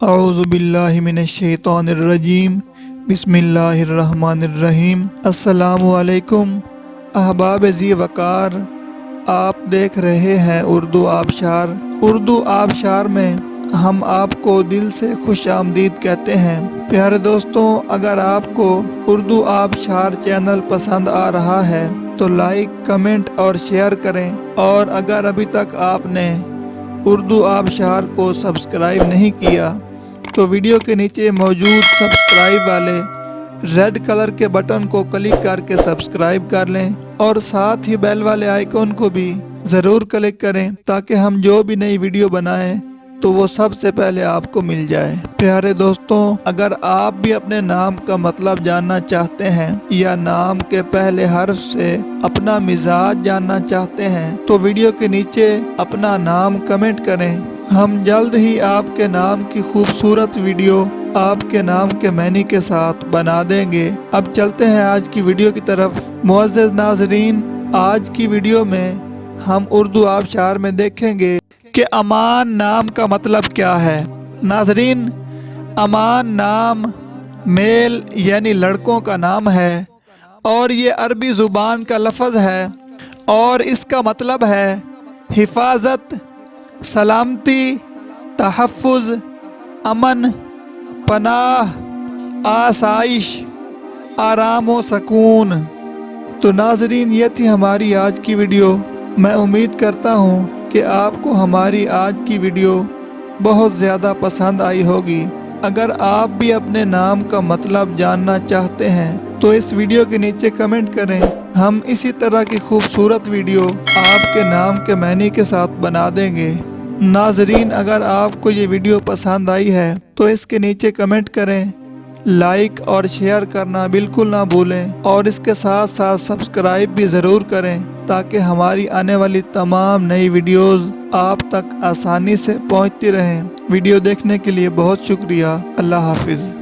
اعوذ باللہ من الشیطان الرجیم، بسم اللہ الرحمن الرحیم۔ السلام علیکم احباب ذی وقار، آپ دیکھ رہے ہیں اردو آبشار۔ اردو آبشار میں ہم آپ کو دل سے خوش آمدید کہتے ہیں۔ پیارے دوستوں، اگر آپ کو اردو آبشار چینل پسند آ رہا ہے تو لائک، کمنٹ اور شیئر کریں، اور اگر ابھی تک آپ نے اردو آبشار کو سبسکرائب نہیں کیا تو ویڈیو کے نیچے موجود سبسکرائب والے ریڈ کلر کے بٹن کو کلک کر کے سبسکرائب کر لیں، اور ساتھ ہی بیل والے آئیکن کو بھی ضرور کلک کریں تاکہ ہم جو بھی نئی ویڈیو بنائیں تو وہ سب سے پہلے آپ کو مل جائے۔ پیارے دوستوں، اگر آپ بھی اپنے نام کا مطلب جاننا چاہتے ہیں یا نام کے پہلے حرف سے اپنا مزاج جاننا چاہتے ہیں تو ویڈیو کے نیچے اپنا نام کمنٹ کریں۔ ہم جلد ہی آپ کے نام کی خوبصورت ویڈیو آپ کے نام کے معنی کے ساتھ بنا دیں گے۔ اب چلتے ہیں آج کی ویڈیو کی طرف۔ معزز ناظرین، آج کی ویڈیو میں ہم اردو آبشار میں دیکھیں گے کہ امان نام کا مطلب کیا ہے۔ ناظرین، امان نام میل یعنی لڑکوں کا نام ہے، اور یہ عربی زبان کا لفظ ہے، اور اس کا مطلب ہے حفاظت، سلامتی، تحفظ، امن، پناہ، آسائش، آرام و سکون۔ تو ناظرین، یہ تھی ہماری آج کی ویڈیو۔ میں امید کرتا ہوں کہ آپ کو ہماری آج کی ویڈیو بہت زیادہ پسند آئی ہوگی۔ اگر آپ بھی اپنے نام کا مطلب جاننا چاہتے ہیں تو اس ویڈیو کے نیچے کمنٹ کریں۔ ہم اسی طرح کی خوبصورت ویڈیو آپ کے نام کے معنی کے ساتھ بنا دیں گے۔ ناظرین، اگر آپ کو یہ ویڈیو پسند آئی ہے تو اس کے نیچے کمنٹ کریں، لائک اور شیئر کرنا بالکل نہ بھولیں، اور اس کے ساتھ ساتھ سبسکرائب بھی ضرور کریں تاکہ ہماری آنے والی تمام نئی ویڈیوز آپ تک آسانی سے پہنچتی رہیں۔ ویڈیو دیکھنے کے لیے بہت شکریہ۔ اللہ حافظ۔